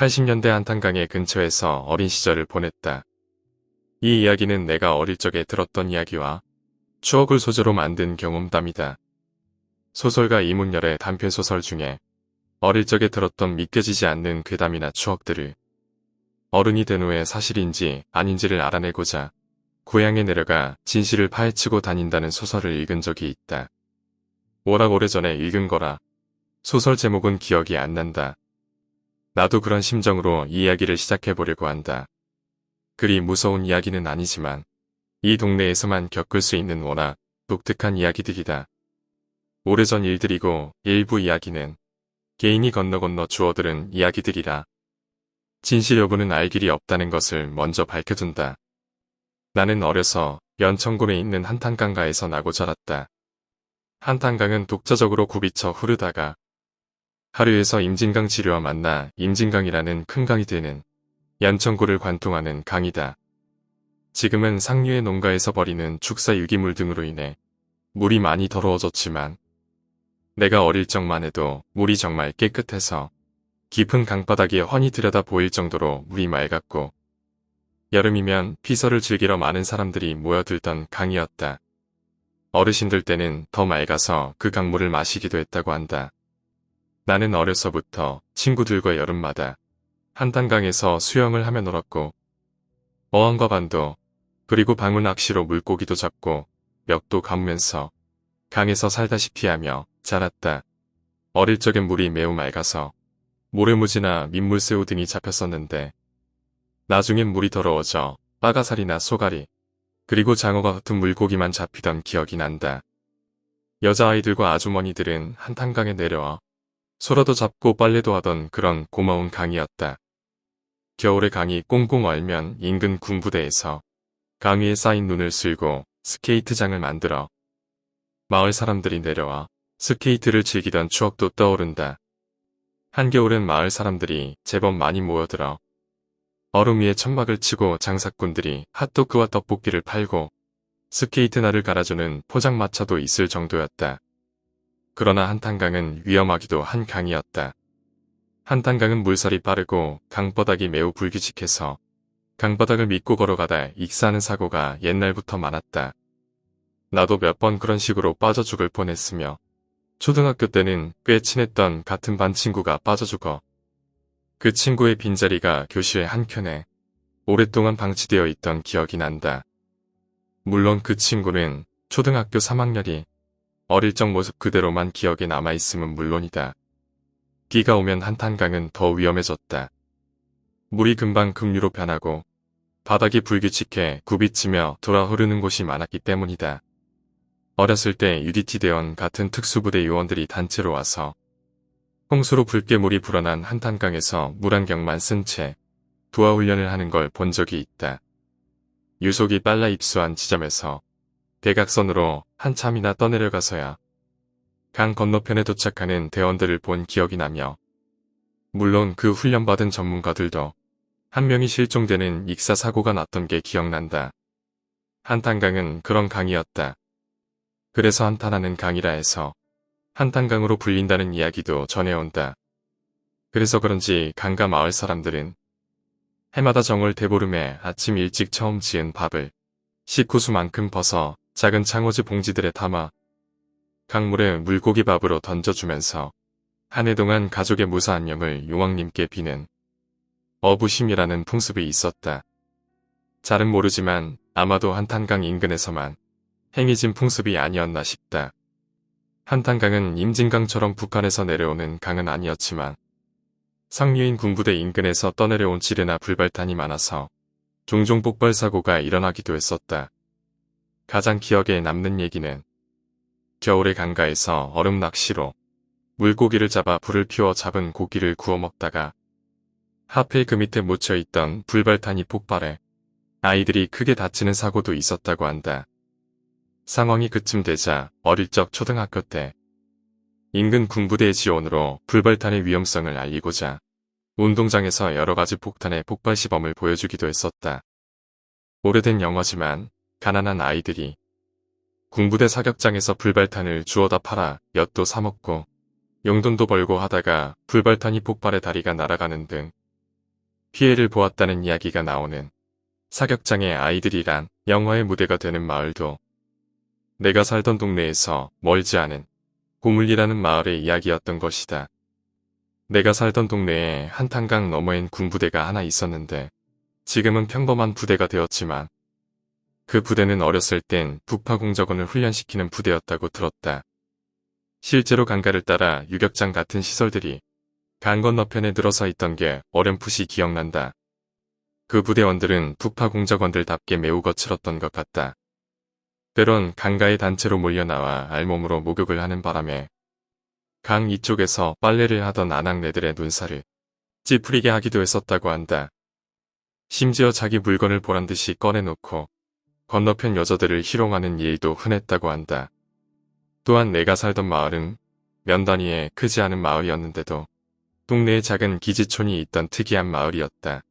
80년대 한탄강의 근처에서 어린 시절을 보냈다. 이 이야기는 내가 어릴 적에 들었던 이야기와 추억을 소재로 만든 경험담이다. 소설가 이문열의 단편소설 중에 어릴 적에 들었던 믿겨지지 않는 괴담이나 추억들을 어른이 된 후에 사실인지 아닌지를 알아내고자 고향에 내려가 진실을 파헤치고 다닌다는 소설을 읽은 적이 있다. 워낙 오래전에 읽은 거라 소설 제목은 기억이 안 난다. 나도 그런 심정으로 이 이야기를 시작해보려고 한다. 그리 무서운 이야기는 아니지만 이 동네에서만 겪을 수 있는 워낙 독특한 이야기들이다. 오래전 일들이고 일부 이야기는 개인이 건너 주워들은 이야기들이라 진실 여부는 알 길이 없다는 것을 먼저 밝혀둔다. 나는 어려서 연천군에 있는 한탄강가에서 나고 자랐다. 한탄강은 독자적으로 굽이쳐 흐르다가 하류에서 임진강 지류와 만나 임진강이라는 큰 강이 되는 연천구를 관통하는 강이다. 지금은 상류의 농가에서 버리는 축사 유기물 등으로 인해 물이 많이 더러워졌지만 내가 어릴 적만 해도 물이 정말 깨끗해서 깊은 강바닥이 훤히 들여다 보일 정도로 물이 맑았고 여름이면 피서를 즐기러 많은 사람들이 모여들던 강이었다. 어르신들 때는 더 맑아서 그 강물을 마시기도 했다고 한다. 나는 어려서부터 친구들과 여름마다 한탄강에서 수영을 하며 놀았고 어항과 반도 그리고 방울 낚시로 물고기도 잡고 멱도 감으면서 강에서 살다시피 하며 자랐다. 어릴 적엔 물이 매우 맑아서 모래무지나 민물새우 등이 잡혔었는데 나중엔 물이 더러워져 빠가사리나 소가리 그리고 장어가 같은 물고기만 잡히던 기억이 난다. 여자아이들과 아주머니들은 한탄강에 내려와 소라도 잡고 빨래도 하던 그런 고마운 강이었다. 겨울에 강이 꽁꽁 얼면 인근 군부대에서 강 위에 쌓인 눈을 쓸고 스케이트장을 만들어 마을 사람들이 내려와 스케이트를 즐기던 추억도 떠오른다. 한겨울엔 마을 사람들이 제법 많이 모여들어 얼음 위에 천막을 치고 장사꾼들이 핫도그와 떡볶이를 팔고 스케이트 날을 갈아주는 포장마차도 있을 정도였다. 그러나 한탄강은 위험하기도 한 강이었다. 한탄강은 물살이 빠르고 강바닥이 매우 불규칙해서 강바닥을 믿고 걸어가다 익사하는 사고가 옛날부터 많았다. 나도 몇 번 그런 식으로 빠져 죽을 뻔했으며 초등학교 때는 꽤 친했던 같은 반 친구가 빠져 죽어 그 친구의 빈자리가 교실 한켠에 오랫동안 방치되어 있던 기억이 난다. 물론 그 친구는 초등학교 3학년이 어릴 적 모습 그대로만 기억에 남아있음은 물론이다. 비가 오면 한탄강은 더 위험해졌다. 물이 금방 급류로 변하고 바닥이 불규칙해 굽이치며 돌아 흐르는 곳이 많았기 때문이다. 어렸을 때 UDT 대원 같은 특수부대 요원들이 단체로 와서 홍수로 붉게 물이 불어난 한탄강에서 물안경만 쓴 채 도하 훈련을 하는 걸 본 적이 있다. 유속이 빨라 입수한 지점에서 대각선으로 한참이나 떠내려가서야 강 건너편에 도착하는 대원들을 본 기억이 나며 물론 그 훈련받은 전문가들도 한 명이 실종되는 익사 사고가 났던 게 기억난다. 한탄강은 그런 강이었다. 그래서 한탄하는 강이라 해서 한탄강으로 불린다는 이야기도 전해온다. 그래서 그런지 강가 마을 사람들은 해마다 정월 대보름에 아침 일찍 처음 지은 밥을 식구수만큼 벗어 작은 창호지 봉지들에 담아 강물에 물고기 밥으로 던져주면서 한 해 동안 가족의 무사 안녕을 용왕님께 비는 어부심이라는 풍습이 있었다. 잘은 모르지만 아마도 한탄강 인근에서만 행해진 풍습이 아니었나 싶다. 한탄강은 임진강처럼 북한에서 내려오는 강은 아니었지만 상류인 군부대 인근에서 떠내려온 지뢰나 불발탄이 많아서 종종 폭발 사고가 일어나기도 했었다. 가장 기억에 남는 얘기는 겨울에 강가에서 얼음 낚시로 물고기를 잡아 불을 피워 잡은 고기를 구워 먹다가 하필 그 밑에 묻혀있던 불발탄이 폭발해 아이들이 크게 다치는 사고도 있었다고 한다. 상황이 그쯤 되자 어릴 적 초등학교 때 인근 군부대의 지원으로 불발탄의 위험성을 알리고자 운동장에서 여러가지 폭탄의 폭발 시범을 보여주기도 했었다. 오래된 영화지만 가난한 아이들이 군부대 사격장에서 불발탄을 주워다 팔아 엿도 사먹고 용돈도 벌고 하다가 불발탄이 폭발해 다리가 날아가는 등 피해를 보았다는 이야기가 나오는 사격장의 아이들이란 영화의 무대가 되는 마을도 내가 살던 동네에서 멀지 않은 고물리라는 마을의 이야기였던 것이다. 내가 살던 동네에 한탄강 너머엔 군부대가 하나 있었는데 지금은 평범한 부대가 되었지만 그 부대는 어렸을 땐 북파공작원을 훈련시키는 부대였다고 들었다. 실제로 강가를 따라 유격장 같은 시설들이 강 건너편에 들어서 있던 게 어렴풋이 기억난다. 그 부대원들은 북파공작원들답게 매우 거칠었던 것 같다. 때론 강가에 단체로 몰려나와 알몸으로 목욕을 하는 바람에 강 이쪽에서 빨래를 하던 아낙네들의 눈살을 찌푸리게 하기도 했었다고 한다. 심지어 자기 물건을 보란듯이 꺼내놓고 건너편 여자들을 희롱하는 일도 흔했다고 한다. 또한 내가 살던 마을은 면 단위의 크지 않은 마을이었는데도 동네에 작은 기지촌이 있던 특이한 마을이었다.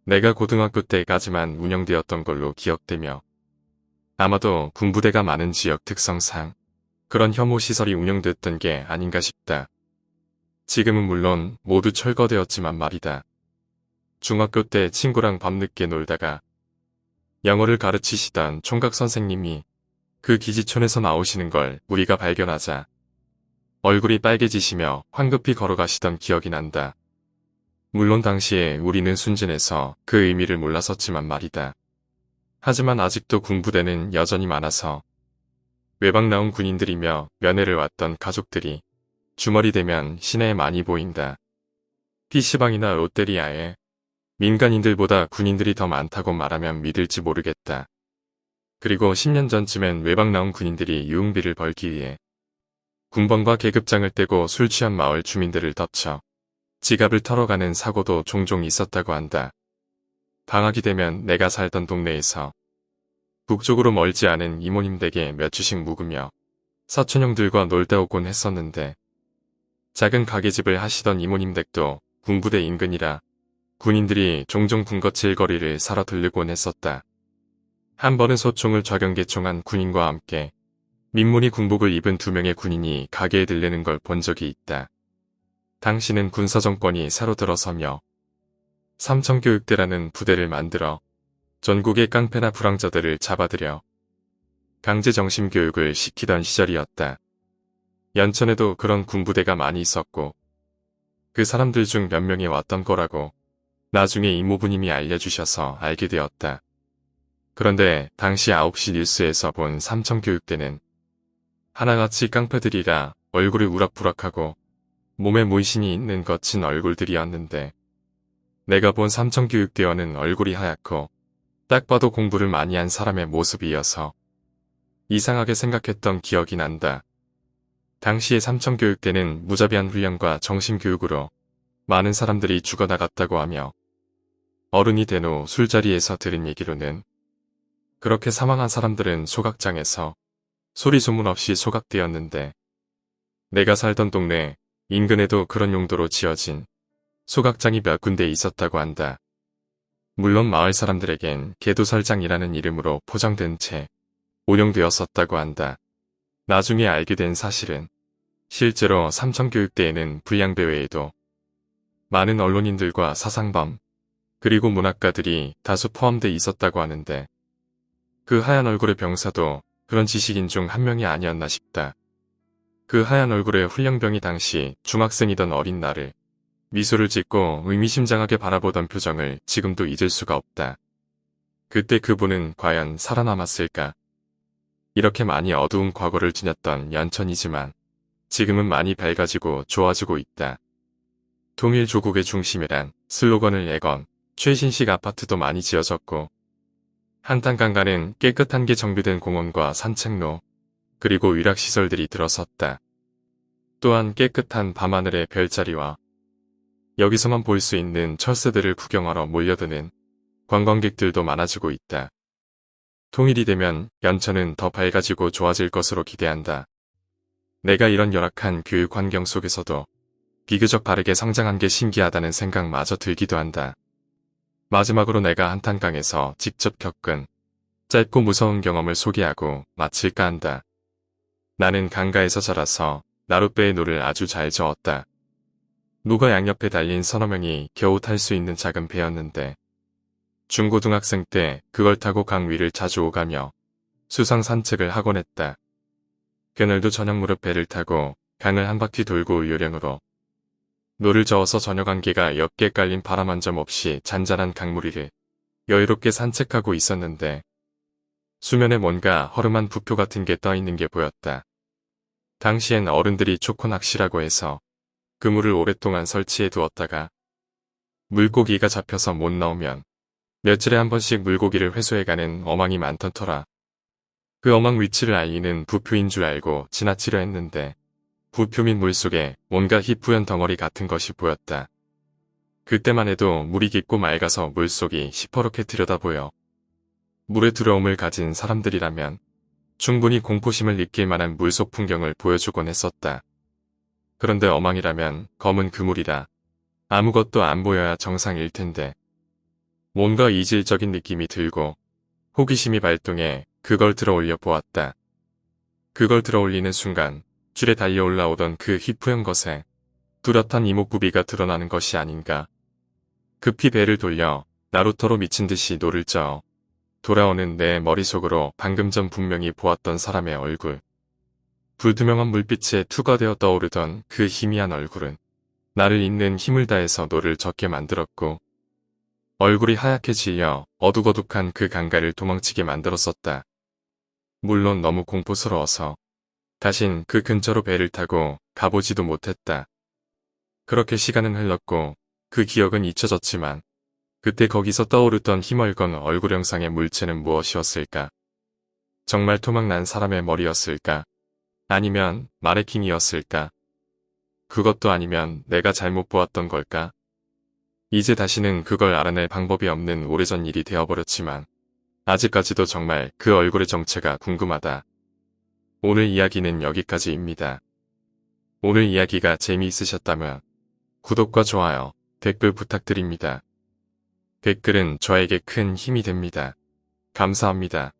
내가 고등학교 때까지만 운영되었던 걸로 기억되며 아마도 군부대가 많은 지역 특성상 그런 혐오시설이 운영됐던 게 아닌가 싶다. 지금은 물론 모두 철거되었지만 말이다. 중학교 때 친구랑 밤늦게 놀다가 영어를 가르치시던 총각 선생님이 그 기지촌에서 나오시는 걸 우리가 발견하자 얼굴이 빨개지시며 황급히 걸어가시던 기억이 난다. 물론 당시에 우리는 순진해서 그 의미를 몰랐었지만 말이다. 하지만 아직도 군부대는 여전히 많아서 외박 나온 군인들이며 면회를 왔던 가족들이 주말이 되면 시내에 많이 보인다. PC방이나 롯데리아에 민간인들보다 군인들이 더 많다고 말하면 믿을지 모르겠다. 그리고 10년 전쯤엔 외박 나온 군인들이 유흥비를 벌기 위해 군번과 계급장을 떼고 술 취한 마을 주민들을 덮쳐 지갑을 털어가는 사고도 종종 있었다고 한다. 방학이 되면 내가 살던 동네에서 북쪽으로 멀지 않은 이모님 댁에 몇 주씩 묵으며 사촌형들과 놀다 오곤 했었는데 작은 가게집을 하시던 이모님 댁도 군부대 인근이라 군인들이 종종 군것질 거리를 사러 들르곤 했었다. 한 번은 소총을 좌경계총한 군인과 함께 민무늬 군복을 입은 2명의 군인이 가게에 들르는 걸 본 적이 있다. 당시는 군사정권이 새로 들어서며 삼천교육대라는 부대를 만들어 전국의 깡패나 불황자들을 잡아들여 강제 정심교육을 시키던 시절이었다. 연천에도 그런 군부대가 많이 있었고 그 사람들 중 몇 명이 왔던 거라고 나중에 이모부님이 알려주셔서 알게 되었다. 그런데 당시 9시 뉴스에서 본 삼천교육대는 하나같이 깡패들이라 얼굴이 우락부락하고 몸에 문신이 있는 거친 얼굴들이었는데 내가 본 삼천교육대원은 얼굴이 하얗고 딱 봐도 공부를 많이 한 사람의 모습이어서 이상하게 생각했던 기억이 난다. 당시의 삼천교육대는 무자비한 훈련과 정신교육으로 많은 사람들이 죽어나갔다고 하며 어른이 된 후 술자리에서 들은 얘기로는 그렇게 사망한 사람들은 소각장에서 소리 소문 없이 소각되었는데 내가 살던 동네 인근에도 그런 용도로 지어진 소각장이 몇 군데 있었다고 한다. 물론 마을 사람들에겐 개도설장이라는 이름으로 포장된 채 운영되었었다고 한다. 나중에 알게 된 사실은 실제로 삼천교육대에는 불량배 외에도 많은 언론인들과 사상범 그리고 문학가들이 다수 포함돼 있었다고 하는데 그 하얀 얼굴의 병사도 그런 지식인 중 한 명이 아니었나 싶다. 그 하얀 얼굴의 훈령병이 당시 중학생이던 어린 나를 미소를 짓고 의미심장하게 바라보던 표정을 지금도 잊을 수가 없다. 그때 그분은 과연 살아남았을까? 이렇게 많이 어두운 과거를 지녔던 연천이지만 지금은 많이 밝아지고 좋아지고 있다. 통일 조국의 중심이란 슬로건을 내건 최신식 아파트도 많이 지어졌고 한탄강가는 깨끗한 게 정비된 공원과 산책로 그리고 위락시설들이 들어섰다. 또한 깨끗한 밤하늘의 별자리와 여기서만 볼 수 있는 철새들을 구경하러 몰려드는 관광객들도 많아지고 있다. 통일이 되면 연천은 더 밝아지고 좋아질 것으로 기대한다. 내가 이런 열악한 교육 환경 속에서도 비교적 바르게 성장한 게 신기하다는 생각마저 들기도 한다. 마지막으로 내가 한탄강에서 직접 겪은 짧고 무서운 경험을 소개하고 마칠까 한다. 나는 강가에서 자라서 나룻배의 노를 아주 잘 저었다. 노가 양옆에 달린 서너 명이 겨우 탈 수 있는 작은 배였는데 중고등학생 때 그걸 타고 강 위를 자주 오가며 수상 산책을 하곤 했다. 그날도 저녁 무렵 배를 타고 강을 한 바퀴 돌고 요령으로 노를 저어서 저녁 안개가 옅게 깔린 바람 한 점 없이 잔잔한 강물 위를 여유롭게 산책하고 있었는데 수면에 뭔가 허름한 부표 같은 게 떠있는 게 보였다. 당시엔 어른들이 초코 낚시라고 해서 그물을 오랫동안 설치해 두었다가 물고기가 잡혀서 못 나오면 며칠에 한 번씩 물고기를 회수해가는 어망이 많던 터라 그 어망 위치를 알리는 부표인 줄 알고 지나치려 했는데 부표 및 물속에 뭔가 희뿌연 덩어리 같은 것이 보였다. 그때만 해도 물이 깊고 맑아서 물속이 시퍼렇게 들여다보여 물의 두려움을 가진 사람들이라면 충분히 공포심을 느낄 만한 물속 풍경을 보여주곤 했었다. 그런데 어망이라면 검은 그물이라 아무것도 안 보여야 정상일 텐데 뭔가 이질적인 느낌이 들고 호기심이 발동해 그걸 들어 올려 보았다. 그걸 들어 올리는 순간 줄에 달려 올라오던 그 희뿌연 것에 뚜렷한 이목구비가 드러나는 것이 아닌가. 급히 배를 돌려 나루터로 미친 듯이 노를 저어 돌아오는 내 머릿속으로 방금 전 분명히 보았던 사람의 얼굴. 불투명한 물빛에 투과되어 떠오르던 그 희미한 얼굴은 나를 잇는 힘을 다해서 노를 젓게 만들었고 얼굴이 하얗게 질려 어둑어둑한 그 강가를 도망치게 만들었었다. 물론 너무 공포스러워서 다신 그 근처로 배를 타고 가보지도 못했다. 그렇게 시간은 흘렀고 그 기억은 잊혀졌지만 그때 거기서 떠오르던 희멀건 얼굴 형상의 물체는 무엇이었을까? 정말 토막난 사람의 머리였을까? 아니면 마네킹이었을까? 그것도 아니면 내가 잘못 보았던 걸까? 이제 다시는 그걸 알아낼 방법이 없는 오래전 일이 되어버렸지만 아직까지도 정말 그 얼굴의 정체가 궁금하다. 오늘 이야기는 여기까지입니다. 오늘 이야기가 재미있으셨다면 구독과 좋아요, 댓글 부탁드립니다. 댓글은 저에게 큰 힘이 됩니다. 감사합니다.